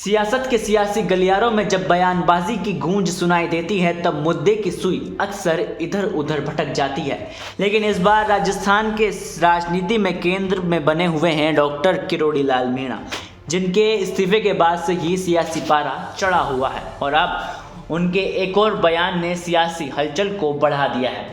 सियासत के सियासी गलियारों में जब बयानबाजी की गूंज सुनाई देती है तब मुद्दे की सुई अक्सर इधर उधर भटक जाती है। लेकिन इस बार राजस्थान के राजनीति में केंद्र में बने हुए हैं डॉक्टर किरोड़ी लाल मीणा, जिनके इस्तीफे के बाद से ही सियासी पारा चढ़ा हुआ है और अब उनके एक और बयान ने सियासी हलचल को बढ़ा दिया है।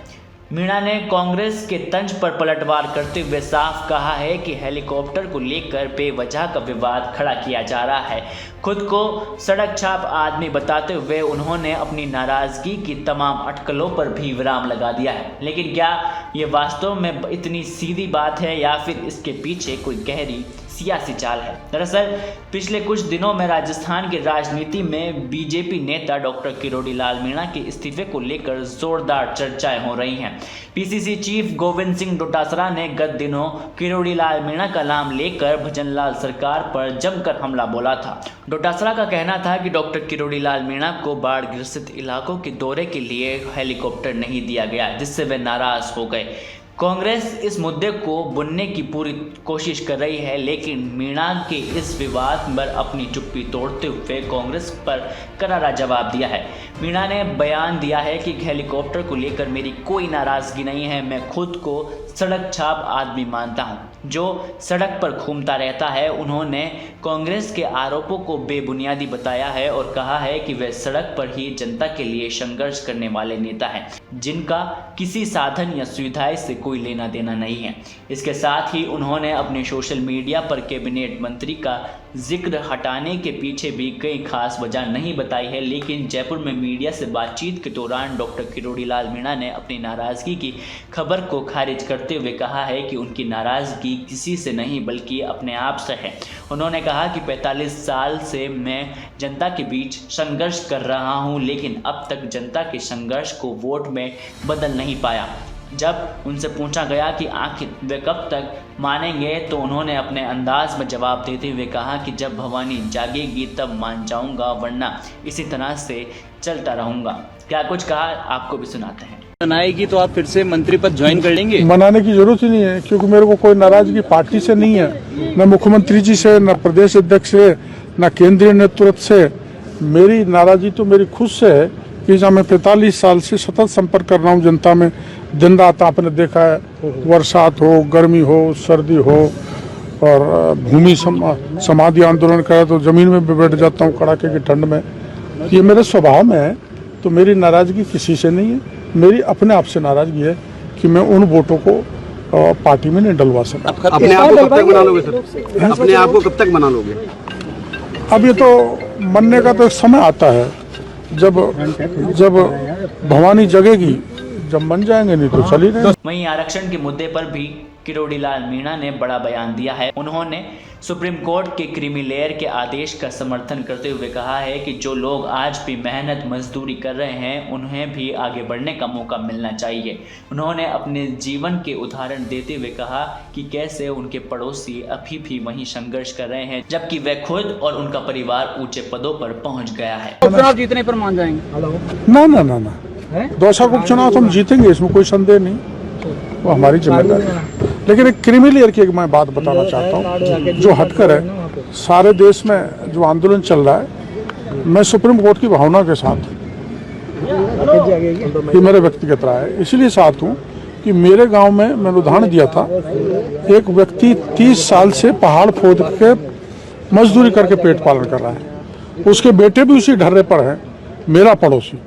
मीणा ने कांग्रेस के तंज पर पलटवार करते हुए साफ कहा है कि हेलीकॉप्टर को लेकर बेवजह का विवाद खड़ा किया जा रहा है। खुद को सड़क छाप आदमी बताते हुए उन्होंने अपनी नाराजगी की तमाम अटकलों पर भी विराम लगा दिया है। लेकिन क्या ये वास्तव में इतनी सीधी बात है या फिर इसके पीछे कोई गहरी सियासी चाल है? दरअसल पिछले कुछ दिनों में राजस्थान की राजनीति में बीजेपी नेता डॉक्टर किरोड़ी लाल मीणा के इस्तीफे को लेकर जोरदार चर्चाएं हो रही हैं। पीसीसी चीफ गोविंद सिंह डोटासरा ने गत दिनों किरोड़ी लाल मीणा का नाम लेकर भजनलाल सरकार पर जमकर हमला बोला था। डोटासरा का कहना था कि डॉक्टर किरोड़ी लाल मीणा को बाढ़ ग्रसित इलाकों के दौरे के लिए हेलीकॉप्टर नहीं दिया गया, जिससे वे नाराज हो गए। कांग्रेस इस मुद्दे को बुनने की पूरी कोशिश कर रही है, लेकिन मीणा के इस विवाद पर अपनी चुप्पी तोड़ते हुए कांग्रेस पर करारा जवाब दिया है। मीणा ने बयान दिया है कि हेलीकॉप्टर को लेकर मेरी कोई नाराज़गी नहीं है। मैं खुद को सड़क छाप आदमी मानता हूं, जो सड़क पर घूमता रहता है। उन्होंने कांग्रेस के आरोपों को बेबुनियादी बताया है और कहा है कि वे सड़क पर ही जनता के लिए संघर्ष करने वाले नेता हैं, जिनका किसी साधन या सुविधाएं से कोई लेना देना नहीं है। इसके साथ ही उन्होंने अपने सोशल मीडिया पर कैबिनेट मंत्री का जिक्र हटाने के पीछे भी कई खास वजह नहीं बताई है। लेकिन जयपुर में मीडिया से बातचीत के दौरान डॉक्टर किरोड़ी लाल मीणा ने अपनी नाराजगी की खबर को खारिज करते हुए कहा है कि उनकी नाराजगी किसी से नहीं बल्कि अपने आप से है। उन्होंने कहा कि 45 साल से मैं जनता के बीच संघर्ष कर रहा हूं, लेकिन अब तक जनता के संघर्ष को वोट में बदल नहीं पाया। जब उनसे पूछा गया कि आखिर वे कब तक मानेंगे, तो उन्होंने अपने अंदाज में जवाब देते हुए कहा कि जब भवानी जागेगी तब मान जाऊंगा, वरना इसी तरह से चलता रहूंगा। क्या कुछ कहा, आपको भी सुनाते हैं। बनाएगी तो आप फिर से मंत्री पद ज्वाइन कर लेंगे? मनाने की जरूरत ही नहीं है, क्योंकि मेरे को कोई नाराजगी पार्टी से नहीं है, न मुख्यमंत्री जी से, न प्रदेश अध्यक्ष से, न केंद्रीय नेतृत्व से। मेरी नाराजगी तो मेरी खुद से है कि जब मैं 45 साल से सतत संपर्क कर रहा हूँ जनता में, दिन रात आपने देखा है, बरसात हो, गर्मी हो, सर्दी हो, और भूमि समाधि आंदोलन करे तो जमीन में भी बैठ जाता हूँ कड़ाके की ठंड में। ये मेरे स्वभाव में है, तो मेरी नाराजगी किसी से नहीं है। मेरी अपने आप से नाराजगी है कि मैं उन वोटों को पार्टी में नहीं डलवा सका। अपने आप को कब तक बना लोगे सर? अपने आप को कब तक बना लोगे? अब ये तो मनने का तो एक समय आता है, जब भवानी जगेगी, जब मन जाएंगे, नहीं तो चली रहे। वहीं आरक्षण के मुद्दे पर भी किरोड़ी लाल मीणा ने बड़ा बयान दिया है। उन्होंने सुप्रीम कोर्ट के क्रीमी लेयर के आदेश का समर्थन करते हुए कहा है कि जो लोग आज भी मेहनत मजदूरी कर रहे हैं, उन्हें भी आगे बढ़ने का मौका मिलना चाहिए। उन्होंने अपने जीवन के उदाहरण देते हुए कहा कि कैसे उनके पड़ोसी अभी भी वहीं संघर्ष कर रहे हैं, जबकि वे खुद और उनका परिवार ऊंचे पदों पर पहुंच गया है। उपचुनाव जीतने पर मान जाएंगे? ना, दौसा उपचुनाव तो हम जीतेंगे, इसमें कोई संदेह नहीं, वो हमारी जिम्मेदारी है। लेकिन एक क्रीमी लेयर की एक मैं बात बताना चाहता हूँ जो हटकर है। सारे देश में जो आंदोलन चल रहा है, मैं सुप्रीम कोर्ट की भावना के साथ, ये मेरे व्यक्तिगत राय है, इसलिए साथ हूँ कि मेरे गांव में मैंने उदाहरण दिया था, एक व्यक्ति 30 साल से पहाड़ खोद के मजदूरी करके पेट पालन कर रहा है, उसके बेटे भी उसी ढर्रे पर हैं, मेरा पड़ोसी,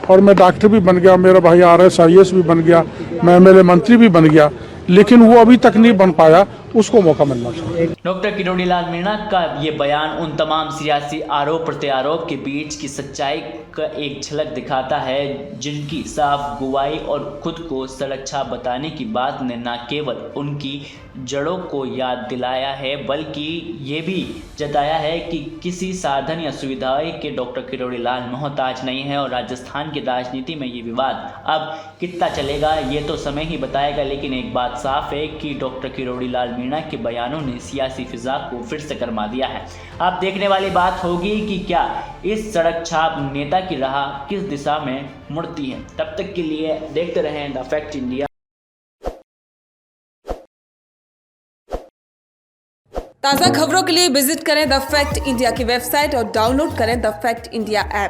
और मैं डॉक्टर भी बन गया, मेरा भाई RS IAS भी बन गया, मैं MLA मंत्री भी बन गया, लेकिन वो अभी तक नहीं बन पाया, उसको मौका मिलना चाहिए। डॉक्टर किरोड़ी लाल मीणा का ये बयान उन तमाम सियासी आरोप प्रत्यारोप के बीच की सच्चाई का एक झलक दिखाता है, जिनकी साफ गुवाही और खुद को सड़क छाप बताने की बात ने न केवल उनकी जड़ों को याद दिलाया है, बल्कि ये भी जताया है कि किसी साधन या सुविधाएं के डॉक्टर किरोड़ी लाल मोहताज नहीं है। और राजस्थान की राजनीति में ये विवाद अब कितना चलेगा, ये तो समय ही बताएगा। लेकिन एक बात साफ है कि डॉक्टर किरोड़ी लाल मीणा के बयानों ने सियासी फिजा को फिर से गरमा दिया है। अब देखने वाली बात होगी कि क्या इस सड़क छाप नेता की राह किस दिशा में मुड़ती है। तब तक के लिए देखते रहें द फैक्ट इंडिया। ताज़ा खबरों के लिए विजिट करें द फैक्ट इंडिया की वेबसाइट और डाउनलोड करें द फैक्ट इंडिया ऐप।